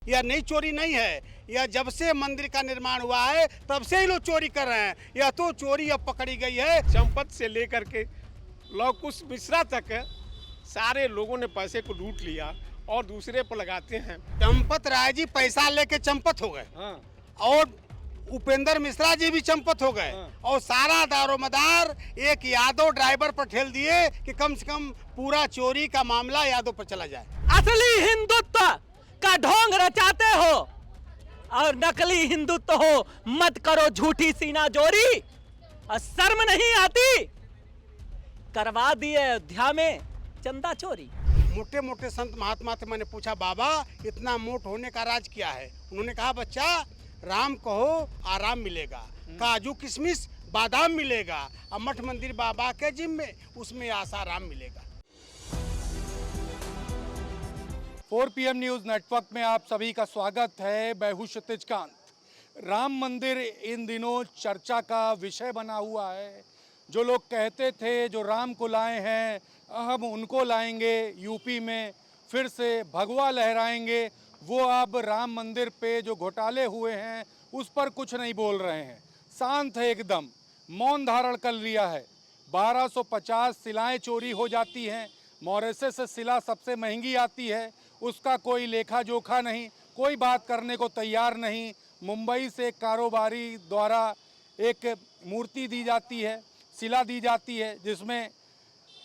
यह नई चोरी नहीं है, यह जब से मंदिर का निर्माण हुआ है तब से ही लोग चोरी कर रहे हैं। यह तो चोरी अब पकड़ी गई है। चंपत से लेकर के लव कुश मिश्रा तक सारे लोगों ने पैसे को लूट लिया और दूसरे पर लगाते हैं। चंपत राय जी पैसा लेके चंपत हो गए और उपेंद्र मिश्रा जी भी चंपत हो गए और सारा दारोमदार एक यादव ड्राइवर पर ठेल दिए कि कम से कम पूरा चोरी का मामला यादव पर चला जाए। असली हिंदुत्व का ढोंग रचाते हो और नकली हिंदुत्व हो, मत करो झूठी सीना जोरी। और शर्म नहीं आती, करवा दिए अयोध्या में चंदा चोरी। मोटे मोटे संत महात्मा से मैंने पूछा, बाबा इतना मोट होने का राज क्या है? उन्होंने कहा, बच्चा राम कहो आराम मिलेगा, काजू किशमिश बादाम मिलेगा, और मठ मंदिर बाबा के जिम में उसमें आसाराम मिलेगा। 4 PM न्यूज़ नेटवर्क में आप सभी का स्वागत है। मैं हूं क्षितिज कांत। राम मंदिर इन दिनों चर्चा का विषय बना हुआ है। जो लोग कहते थे जो राम को लाए हैं हम उनको लाएंगे, यूपी में फिर से भगवा लहराएंगे, वो अब राम मंदिर पे जो घोटाले हुए हैं उस पर कुछ नहीं बोल रहे हैं। शांत है, एकदम मौन धारण कर लिया है। 1250 सिलाएँ चोरी हो जाती हैं। मॉरिशस से सिला सबसे महंगी आती है, उसका कोई लेखा जोखा नहीं, कोई बात करने को तैयार नहीं। मुंबई से कारोबारी द्वारा एक मूर्ति दी जाती है, सिला दी जाती है जिसमें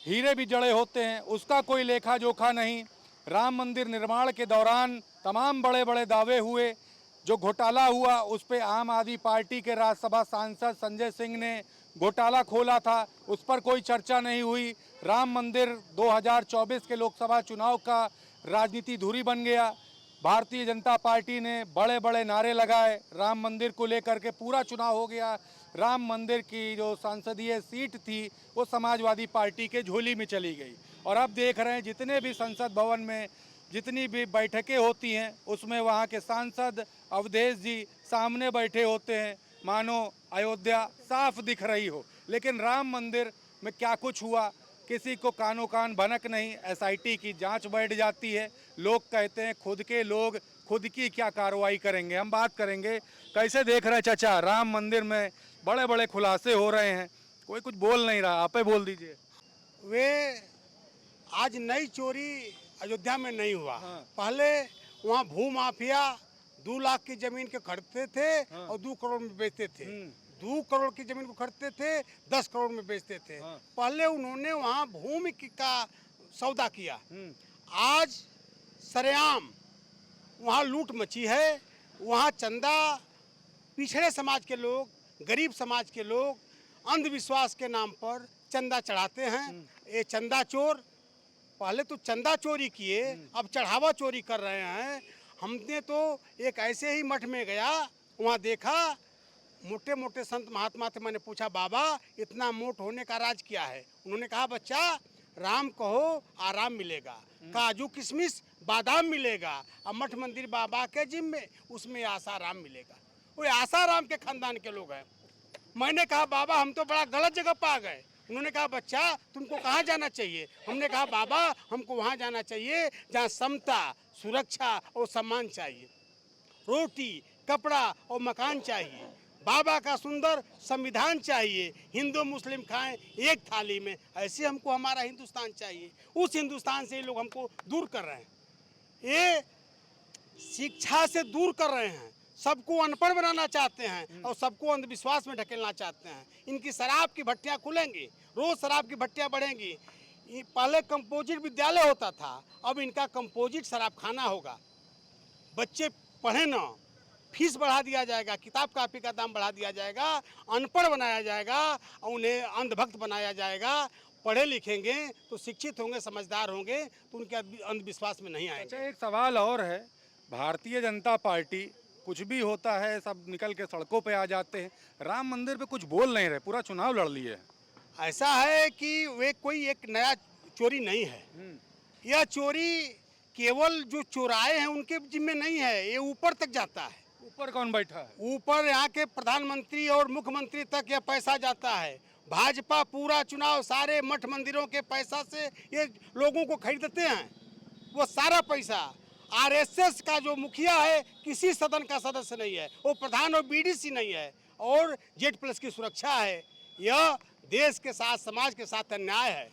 हीरे भी जड़े होते हैं, उसका कोई लेखा जोखा नहीं। राम मंदिर निर्माण के दौरान तमाम बड़े बड़े दावे हुए। जो घोटाला हुआ उस पर आम आदमी पार्टी के राज्यसभा सांसद संजय सिंह ने घोटाला खोला था, उस पर कोई चर्चा नहीं हुई। राम मंदिर 2024 के लोकसभा चुनाव का राजनीति धुरी बन गया। भारतीय जनता पार्टी ने बड़े बड़े नारे लगाए, राम मंदिर को लेकर के पूरा चुनाव हो गया। राम मंदिर की जो संसदीय सीट थी वो समाजवादी पार्टी के झोली में चली गई। और अब देख रहे हैं जितने भी संसद भवन में जितनी भी बैठकें होती हैं उसमें वहाँ के सांसद अवधेश जी सामने बैठे होते हैं, मानो अयोध्या साफ दिख रही हो। लेकिन राम मंदिर में क्या कुछ हुआ किसी को कानो कान भनक नहीं। SIT की जांच बैठ जाती है। लोग कहते हैं खुद के लोग खुद की क्या कार्रवाई करेंगे। हम बात करेंगे कैसे देख रहे हैं चाचा, राम मंदिर में बड़े बड़े खुलासे हो रहे हैं, कोई कुछ बोल नहीं रहा, आपे बोल दीजिए। वे आज नई चोरी अयोध्या में नहीं हुआ। पहले वहाँ भू माफिया 2 लाख की जमीन के खरीदते थे और 2 करोड़ में बेचते थे। 2 करोड़ की जमीन को खरीदते थे, 10 करोड़ में बेचते थे। पहले उन्होंने वहाँ भूमि का सौदा किया। आज सरेआम वहाँ लूट मची है। वहाँ चंदा पिछड़े समाज के लोग, गरीब समाज के लोग अंधविश्वास के नाम पर चंदा चढ़ाते हैं। ये चंदा चोर पहले तो चंदा चोरी किए, अब चढ़ावा चोरी कर रहे हैं। हमने तो एक ऐसे ही मठ में गया, वहाँ देखा मोटे मोटे संत महात्मा से मैंने पूछा, बाबा इतना मोट होने का राज क्या है? उन्होंने कहा, बच्चा राम कहो आराम मिलेगा, काजू किशमिश बादाम मिलेगा, और मठ मंदिर बाबा के जिम में उसमें आसाराम मिलेगा। वो आसाराम के खानदान के लोग हैं। मैंने कहा, बाबा हम तो बड़ा गलत जगह पर आ गए। उन्होंने कहा, बच्चा तुमको कहाँ जाना चाहिए? हमने कहा, बाबा हमको वहाँ जाना चाहिए जहाँ समता, सुरक्षा और सम्मान चाहिए, रोटी कपड़ा और मकान चाहिए, बाबा का सुंदर संविधान चाहिए, हिंदू मुस्लिम खाएं एक थाली में। ऐसे हमको हमारा हिंदुस्तान चाहिए। उस हिंदुस्तान से ये लोग हमको दूर कर रहे हैं। ये शिक्षा से दूर कर रहे हैं, सबको अनपढ़ बनाना चाहते हैं और सबको अंधविश्वास में ढकेलना चाहते हैं। इनकी शराब की भट्टियाँ खुलेंगी, रोज शराब की भट्टियाँ बढ़ेंगी। पहले कंपोजिट विद्यालय होता था, अब इनका कंपोजिट शराब खाना होगा। बच्चे पढ़े ना, फीस बढ़ा दिया जाएगा, किताब कापी का दाम बढ़ा दिया जाएगा, अनपढ़ बनाया जाएगा और उन्हें अंधभक्त बनाया जाएगा। पढ़े लिखेंगे तो शिक्षित होंगे, समझदार होंगे तो उनके अंधविश्वास में नहीं आएंगे। अच्छा, एक सवाल और है, भारतीय जनता पार्टी कुछ भी होता है सब निकल के सड़कों पे आ जाते हैं, राम मंदिर पे कुछ बोल नहीं रहे, पूरा चुनाव लड़ लिए। ऐसा है कि वे कोई एक नया चोरी नहीं है। यह चोरी केवल जो चोराए हैं उनके जिम्मे नहीं है, ये ऊपर तक जाता है। ऊपर कौन बैठा है? ऊपर यहाँ के प्रधानमंत्री और मुख्यमंत्री तक यह पैसा जाता है। भाजपा पूरा चुनाव सारे मठ मंदिरों के पैसा से ये लोगों को खरीदते हैं, वो सारा पैसा। आरएसएस का जो मुखिया है किसी सदन का सदस्य नहीं है, वो प्रधान और बीडीसी नहीं है, और Z+ की सुरक्षा है। यह देश के साथ, समाज के साथ अन्याय है।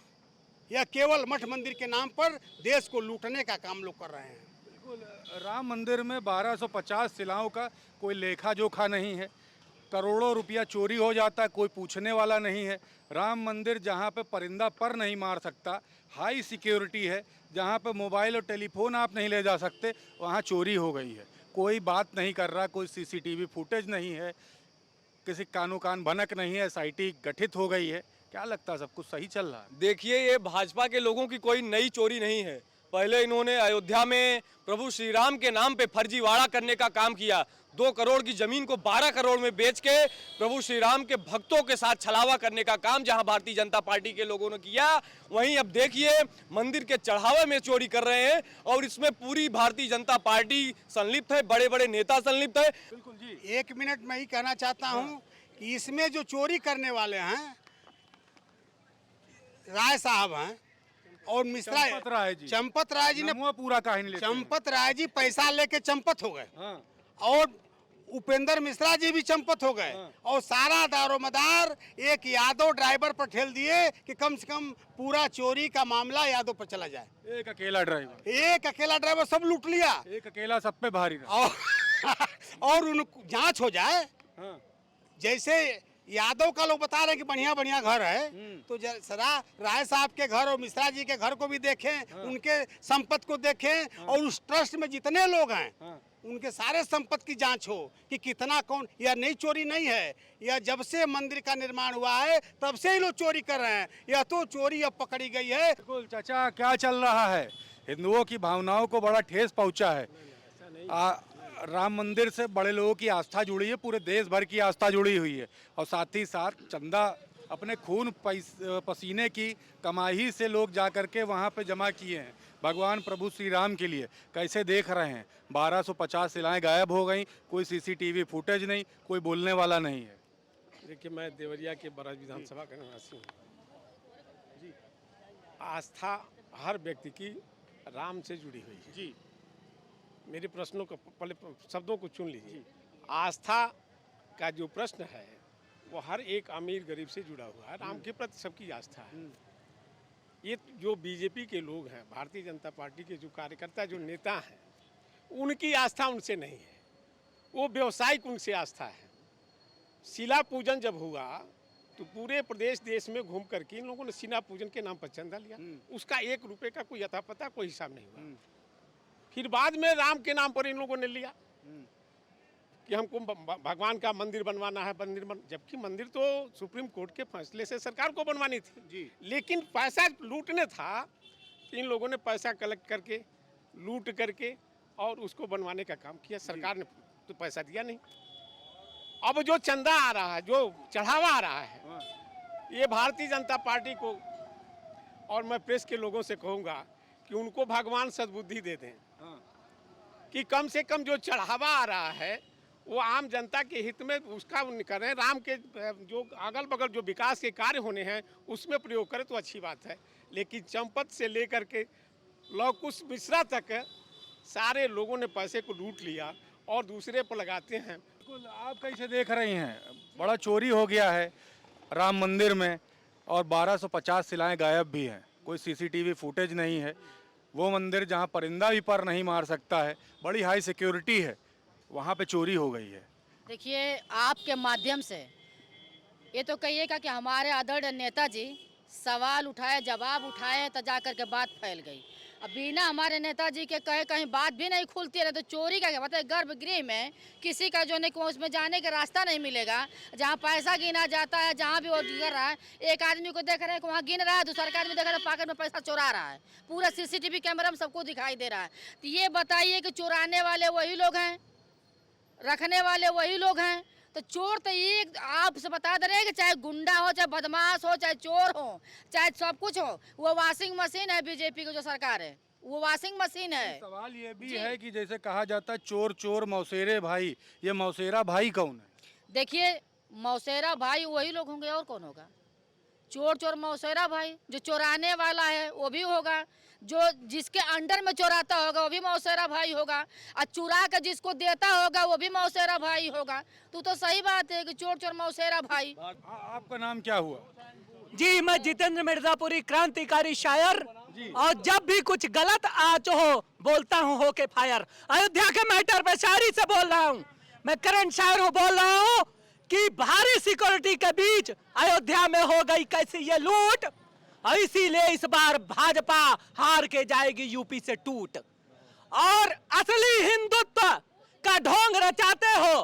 यह केवल मठ मंदिर के नाम पर देश को लूटने का काम लोग कर रहे हैं। बिल्कुल, राम मंदिर में 1250 शिलाओं का कोई लेखा जोखा नहीं है। करोड़ों रुपया चोरी हो जाता है, कोई पूछने वाला नहीं है। राम मंदिर जहाँ पे परिंदा पर नहीं मार सकता, हाई सिक्योरिटी है, जहाँ पे मोबाइल और टेलीफोन आप नहीं ले जा सकते, वहाँ चोरी हो गई है। कोई बात नहीं कर रहा, कोई CCTV फुटेज नहीं है, किसी कानो कान भनक नहीं है, SIT गठित हो गई है। क्या लगता है, सब कुछ सही चल रहा है? देखिए, ये भाजपा के लोगों की कोई नई चोरी नहीं है। पहले इन्होंने अयोध्या में प्रभु श्री राम के नाम पे फर्जीवाड़ा करने का काम किया। 2 करोड़ की जमीन को 12 करोड़ में बेच के प्रभु श्री राम के भक्तों के साथ छलावा करने का काम जहां भारतीय जनता पार्टी के लोगों ने किया, वहीं अब देखिए मंदिर के चढ़ावे में चोरी कर रहे हैं, और इसमें पूरी भारतीय जनता पार्टी संलिप्त है, बड़े बड़े नेता संलिप्त है। बिल्कुल जी। 1 मिनट में ही कहना चाहता हूं कि इसमें जो चोरी करने वाले हैं राय साहब हैं और मिश्रा चंपत राय जी। चंपत राय जी ने नमुआ पूरा कहानी लेते हैं। चंपत राय जी पैसा लेके चंपत हो गए, हाँ। और उपेंद्र मिश्रा जी भी चंपत हो गए, और सारा दारोमदार एक यादव ड्राइवर पर ठेल दिए कि कम से कम पूरा चोरी का मामला यादव पर चला जाए। एक अकेला ड्राइवर, एक अकेला ड्राइवर सब लूट लिया, एक अकेला सब पे भारी रहा। और उनको जांच हो जाए। हाँ। जैसे यादव का लोग बता रहे हैं कि बढ़िया बढ़िया घर है, तो जरा राय साहब के घर और मिश्रा जी के घर को भी देखें, उनके संपत्ति को देखें, और उस ट्रस्ट में जितने लोग हैं उनके सारे संपत्ति की जांच हो कि कितना कौन। यह नई चोरी नहीं है, यह जब से मंदिर का निर्माण हुआ है तब से ही लोग चोरी कर रहे हैं। यह तो चोरी अब पकड़ी गई है। बिल्कुल चाचा, क्या चल रहा है? हिंदुओं की भावनाओं को बड़ा ठेस पहुंचा है। राम मंदिर से बड़े लोगों की आस्था जुड़ी है, पूरे देश भर की आस्था जुड़ी हुई है, और साथ ही साथ चंदा अपने खून पसीने की कमाई से लोग जा करके वहाँ पे जमा किए हैं भगवान प्रभु श्री राम के लिए। कैसे देख रहे हैं? 1250 शिलाएं गायब हो गई, कोई CCTV फुटेज नहीं, कोई बोलने वाला नहीं है। देखिए, मैं देवरिया के बरज विधानसभा का निवासी हूँ। आस्था हर व्यक्ति की राम से जुड़ी हुई है जी। मेरे प्रश्नों को पहले शब्दों को चुन लीजिए। आस्था का जो प्रश्न है वो हर एक अमीर गरीब से जुड़ा हुआ है। राम के प्रति सबकी आस्था है। ये जो बीजेपी के लोग हैं, भारतीय जनता पार्टी के जो कार्यकर्ता, जो नेता हैं, उनकी आस्था उनसे नहीं है, वो व्यवसायिक उनसे आस्था है। शिला पूजन जब हुआ तो पूरे प्रदेश देश में घूम करके इन लोगों ने शिला पूजन के नाम पर चंदा लिया। उसका 1 रुपये का कोई यथा पता कोई हिसाब नहीं हुआ। फिर बाद में राम के नाम पर इन लोगों ने लिया कि हमको भगवान का मंदिर बनवाना है, जबकि मंदिर तो सुप्रीम कोर्ट के फैसले से सरकार को बनवानी थी जी। लेकिन पैसा लूटने था, तो इन लोगों ने पैसा कलेक्ट करके लूट करके और उसको बनवाने का काम किया। सरकार ने तो पैसा दिया नहीं। अब जो चंदा आ रहा है, जो चढ़ावा आ रहा है, ये भारतीय जनता पार्टी को और मैं प्रेस के लोगों से कहूँगा कि उनको भगवान सद्बुद्धि दे दें कि कम से कम जो चढ़ावा आ रहा है वो आम जनता के हित में उसका करें। राम के जो अगल बगल जो विकास के कार्य होने हैं उसमें प्रयोग करें तो अच्छी बात है। लेकिन चंपत से लेकर के लवकुश मिश्रा तक सारे लोगों ने पैसे को लूट लिया और दूसरे पर लगाते हैं। बिल्कुल, आप कैसे देख रही हैं? बड़ा चोरी हो गया है राम मंदिर में, और 1250 शिलाएं गायब भी हैं, कोई CCTV फुटेज नहीं है। वो मंदिर जहां परिंदा भी पर नहीं मार सकता है, बड़ी हाई सिक्योरिटी है, वहां पे चोरी हो गई है। देखिए, आपके माध्यम से ये तो कहिएगा कि हमारे आदरणीय नेताजी सवाल उठाए, जवाब उठाए, तो जा कर के बात फैल गई। अब बिना हमारे नेताजी के कहे कहीं बात भी नहीं खुलती है। तो चोरी का क्या पता है? गर्भगृह में किसी का जो नहीं को उसमें जाने का रास्ता नहीं मिलेगा, जहाँ पैसा गिना जाता है, जहाँ भी वो गिर रहा है। एक आदमी को देख रहे हैं कि वहाँ गिन रहा है, दूसरा आदमी देख रहा है पॉकेट में पैसा चुरा रहा है। पूरा CCTV कैमरा में सबको दिखाई दे रहा है। तो ये बताइए कि चुराने वाले वही लोग हैं, रखने वाले वही लोग हैं। तो चोर तो एक आपसे बता दे रहे हैं कि चाहे गुंडा हो, चाहे बदमाश हो, चाहे चोर हो, चाहे सब कुछ हो, वो वॉशिंग मशीन है। बीजेपी की जो सरकार है वो वॉशिंग मशीन है। सवाल ये भी है कि जैसे कहा जाता है चोर चोर मौसेरे भाई, ये मौसेरा भाई कौन है? देखिए, मौसेरा भाई वही लोग होंगे और कौन होगा। चोर चोर मौसेरा भाई, जो चोराने वाला है वो भी होगा, जो जिसके अंडर में चोराता होगा वो भी मौसेरा भाई होगा, और चुरा के जिसको देता होगा वो भी मौसेरा भाई होगा। तो सही बात है कि चोर चोर मौसेरा भाई। आपका नाम क्या हुआ? जी, मैं जितेंद्र मिर्जापुरी, क्रांतिकारी शायर, और जब भी कुछ गलत आच हो बोलता हूँ होके फायर। अयोध्या के मैटर पे शायरी से बोल रहा हूँ, मैं करंट शायर हूँ, बोल रहा हूँ कि भारी सिक्योरिटी के बीच अयोध्या में हो गई कैसी ये लूट, और इसीलिए इस बार भाजपा हार के जाएगी यूपी से टूट। और असली हिंदुत्व का ढोंग रचाते हो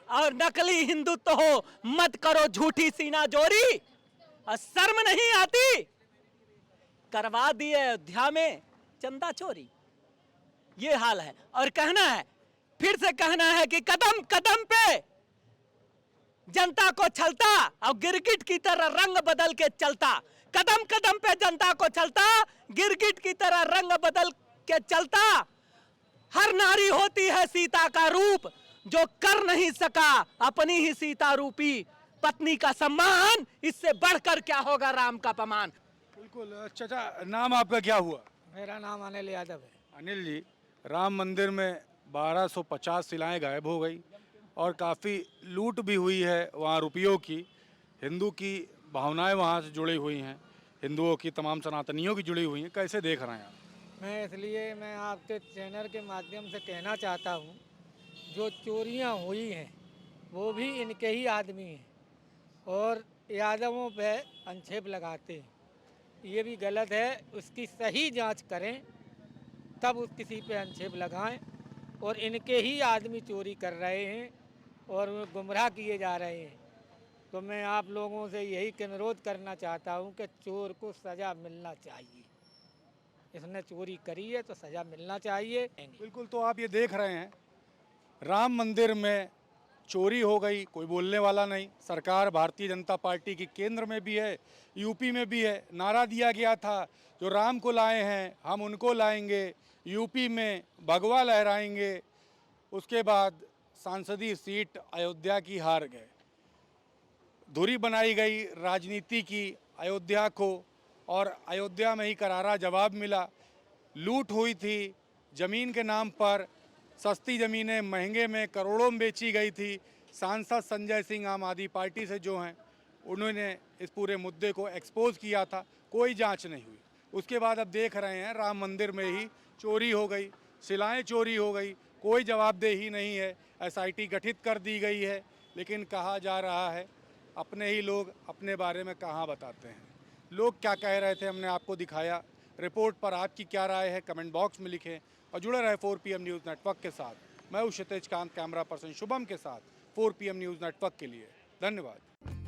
और नकली हिंदुत्व हो, मत करो झूठी सीना जोरी, और शर्म नहीं आती, करवा दिए अयोध्या में चंदा चोरी। ये हाल है। और कहना है, फिर से कहना है कि कदम कदम पे जनता को छलता और गिरगिट की तरह रंग बदल के चलता। कदम कदम पे जनता को छलता, गिरगिट की तरह रंग बदल के चलता। हर नारी होती है सीता का रूप, जो कर नहीं सका अपनी ही सीता रूपी पत्नी का सम्मान, इससे बढ़कर क्या होगा राम का अपमान। बिल्कुल। चाचा, नाम आपका क्या हुआ? मेरा नाम अनिल यादव है। अनिल जी, राम मंदिर में 1250 शिलाएं गायब हो गई और काफ़ी लूट भी हुई है वहाँ रुपयों की। हिंदू की भावनाएं वहाँ से जुड़ी हुई हैं, हिंदुओं की, तमाम सनातनियों की जुड़ी हुई हैं। कैसे देख रहे हैं आप? मैं आपके चैनल के माध्यम से कहना चाहता हूँ, जो चोरियाँ हुई हैं वो भी इनके ही आदमी हैं और यादवों पे आक्षेप लगाते हैं। ये भी गलत है, उसकी सही जांच करें तब उस किसी पे आक्षेप लगाएं। और इनके ही आदमी चोरी कर रहे हैं और गुमराह किए जा रहे हैं। तो मैं आप लोगों से यही अनुरोध करना चाहता हूं कि चोर को सज़ा मिलना चाहिए। इसने चोरी करी है तो सज़ा मिलना चाहिए। बिल्कुल। तो आप ये देख रहे हैं, राम मंदिर में चोरी हो गई, कोई बोलने वाला नहीं। सरकार भारतीय जनता पार्टी की केंद्र में भी है, यूपी में भी है। नारा दिया गया था, जो राम को लाए हैं हम उनको लाएंगे, यूपी में भगवा लहराएंगे। उसके बाद सांसदीय सीट अयोध्या की हार गए। धुरी बनाई गई राजनीति की अयोध्या को, और अयोध्या में ही करारा जवाब मिला। लूट हुई थी ज़मीन के नाम पर, सस्ती ज़मीनें महंगे में करोड़ों में बेची गई थी। सांसद संजय सिंह आम आदमी पार्टी से जो हैं, उन्होंने इस पूरे मुद्दे को एक्सपोज किया था। कोई जांच नहीं हुई। उसके बाद अब देख रहे हैं राम मंदिर में ही चोरी हो गई, शिलाएं चोरी हो गई, कोई जवाबदेही नहीं है। एसआईटी गठित कर दी गई है, लेकिन कहा जा रहा है अपने ही लोग अपने बारे में कहाँ बताते हैं। लोग क्या कह रहे थे हमने आपको दिखाया। रिपोर्ट पर आपकी क्या राय है कमेंट बॉक्स में लिखें और जुड़े रहे 4PM न्यूज़ नेटवर्क के साथ। मैं हूँ क्षितिज कांत, कैमरा पर्सन शुभम के साथ 4PM न्यूज़ नेटवर्क के लिए। धन्यवाद।